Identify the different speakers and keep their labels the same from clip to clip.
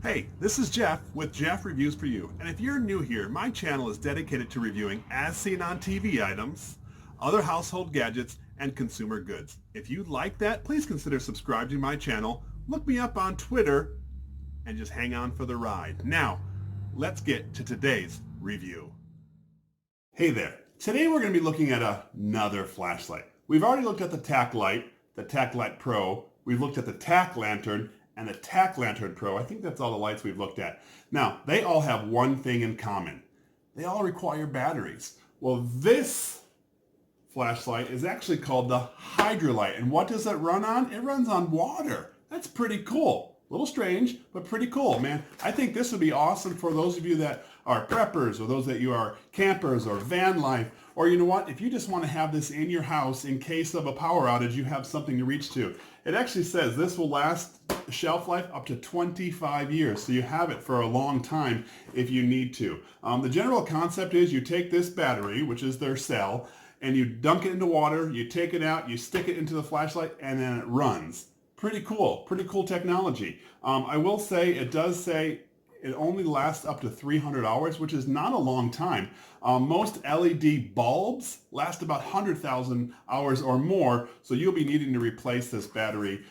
Speaker 1: Hey, this is Jeff with Jeff Reviews for You, and if you're new here, my channel is dedicated to reviewing as seen on TV items, other household gadgets, and consumer goods. If you like that, please consider subscribing to my channel, look me up on Twitter, and just hang on for the ride. Now, let's get to today's review. Hey there. Today we're going to be looking at another flashlight. We've already looked at the Tack Light, the Tack Light Pro. We've looked at the Tack Lantern, and the Tack Lantern Pro. I think that's all the lights we've looked at. Now, they all have one thing in common. They all require batteries. Well, this flashlight is actually called the HydraLight. And what does it run on? It runs on water. That's pretty cool. A little strange, but pretty cool, man. I think this would be awesome for those of you that are preppers, or those that you are campers or van life, or you know what, if you just want to have this in your house in case of a power outage, you have something to reach to. It actually says this will last shelf life up to 25 years, so you have it for a long time if you need to. The general concept is you take this battery, which is their cell, and you dunk it into water, you take it out, you stick it into the flashlight, and then it runs. Pretty cool technology. I will say, it does say it only lasts up to 300 hours, which is not a long time. Most LED bulbs last about 100,000 hours or more, so you'll be needing to replace this battery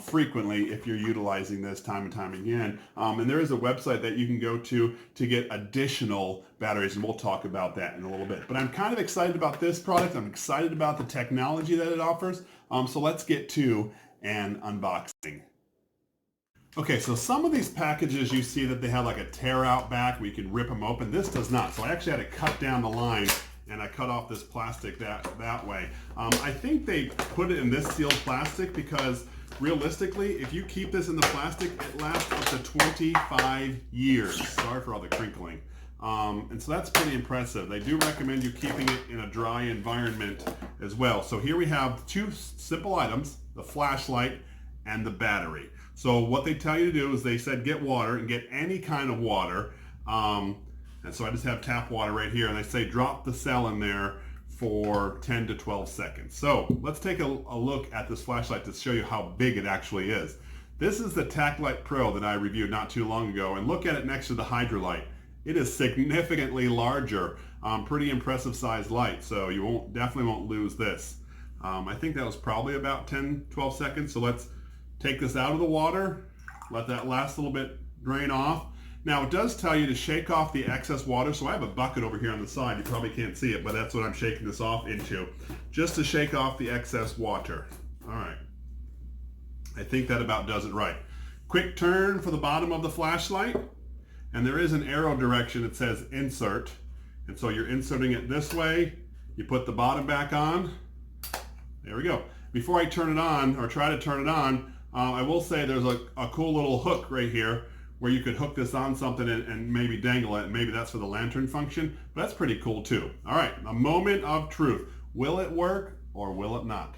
Speaker 1: frequently if you're utilizing this time and time again. And there is a website that you can go to get additional batteries, and we'll talk about that in a little bit. But I'm kind of excited about this product. I'm excited about the technology that it offers. So let's get to an unboxing. Okay, so some of these packages you see that they have like a tear out back where you can rip them open. This does not. So I actually had to cut down the line, and I cut off this plastic that way. I think they put it in this sealed plastic because realistically, if you keep this in the plastic, it lasts up to 25 years. Sorry for all the crinkling. And so that's pretty impressive. They do recommend you keeping it in a dry environment as well. So here we have two simple items, the flashlight and the battery. So what they tell you to do is they said get water, and get any kind of water. And so I just have tap water right here, and they say drop the cell in there for 10 to 12 seconds. So let's take a look at this flashlight to show you how big it actually is. This is the Tack Light Pro that I reviewed not too long ago, and look at it next to the HydraLight. It is significantly larger, pretty impressive sized light, so you definitely won't lose this. I think that was probably about 10, 12 seconds, so let's take this out of the water, let that last a little bit drain off. Now it does tell you to shake off the excess water, so I have a bucket over here on the side. You probably can't see it, but that's what I'm shaking this off into, just to shake off the excess water. All right, I think that about does it right. Quick turn for the bottom of the flashlight, and there is an arrow direction that says insert, and so you're inserting it this way. You put the bottom back on. There we go. Before I turn it on, or try to turn it on, I will say there's a cool little hook right here where you could hook this on something and maybe dangle it, and maybe that's for the lantern function, but that's pretty cool too. All right, a moment of truth. Will it work or will it not?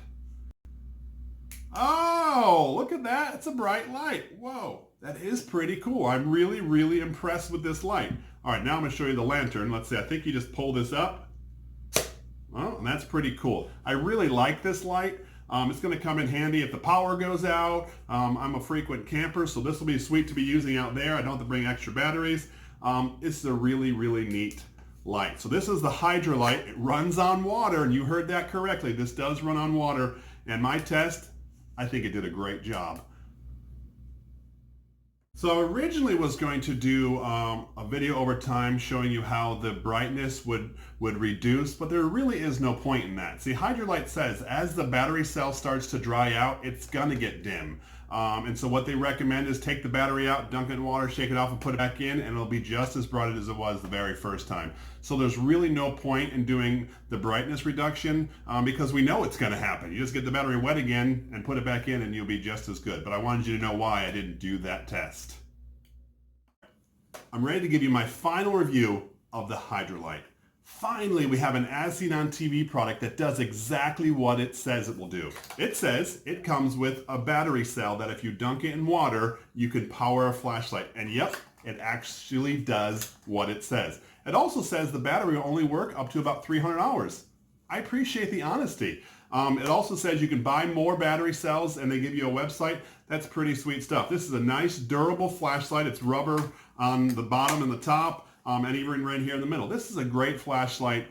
Speaker 1: Oh, look at that. It's a bright light. Whoa, that is pretty cool. I'm really, really impressed with this light. All right, now I'm going to show you the lantern. Let's see, I think you just pull this up. Well, and that's pretty cool. I really like this light. It's going to come in handy if the power goes out. I'm a frequent camper, so this will be sweet to be using out there. I don't have to bring extra batteries. It's a really, really neat light. So this is the HydraLight. It runs on water, and you heard that correctly. This does run on water, and my test, I think it did a great job. So I originally was going to do a video over time showing you how the brightness would reduce, but there really is no point in that. See, HydraLight says as the battery cell starts to dry out, it's gonna get dim. And so what they recommend is take the battery out, dunk it in water, shake it off, and put it back in, and it'll be just as bright as it was the very first time. So there's really no point in doing the brightness reduction because we know it's gonna happen. You just get the battery wet again and put it back in, and you'll be just as good. But I wanted you to know why I didn't do that test. I'm ready to give you my final review of the HydraLight. Finally, we have an as seen on TV product that does exactly what it says it will do. It says it comes with a battery cell that if you dunk it in water, you can power a flashlight. And yep, it actually does what it says. It also says the battery will only work up to about 300 hours. I appreciate the honesty. It also says you can buy more battery cells, and they give you a website That's pretty sweet stuff. This is a nice durable flashlight. It's rubber on the bottom and the top, and even right here in the middle. This is a great flashlight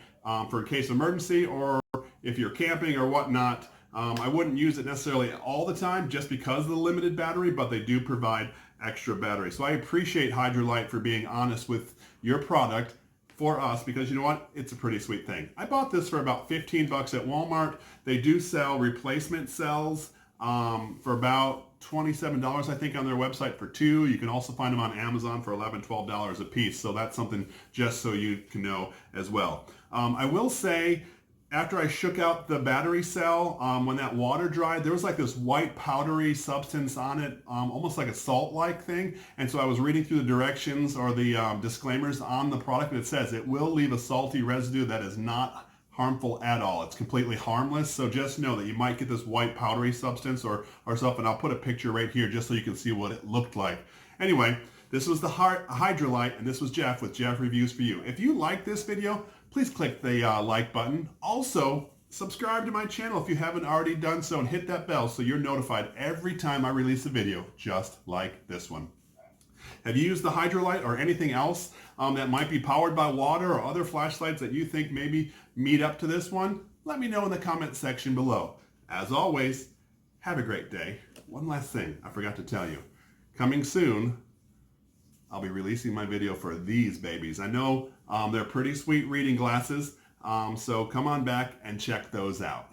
Speaker 1: for a case of emergency, or if you're camping or whatnot. I wouldn't use it necessarily all the time just because of the limited battery, but they do provide extra battery. So I appreciate HydraLight for being honest with your product for us, because you know what? It's a pretty sweet thing. I bought this for about 15 bucks at Walmart. They do sell replacement cells for about $27, I think, on their website for 2. You can also find them on Amazon for $11, $12 a piece. So that's something just so you can know as well. I will say, after I shook out the battery cell, when that water dried, there was like this white powdery substance on it, almost like a salt-like thing. And so I was reading through the directions or the disclaimers on the product, and it says it will leave a salty residue that is not harmful at all. It's completely harmless. So just know that you might get this white powdery substance or stuff, and I'll put a picture right here just so you can see what it looked like. Anyway, this was the HydraLight, and this was Jeff with Jeff Reviews for You. If you like this video, please click the like button. Also, subscribe to my channel if you haven't already done so, and hit that bell so you're notified every time I release a video just like this one. Have you used the HydraLight or anything else that might be powered by water, or other flashlights that you think maybe meet up to this one? Let me know in the comment section below. As always, have a great day. One last thing I forgot to tell you. Coming soon, I'll be releasing my video for these babies. I know they're pretty sweet reading glasses, so come on back and check those out.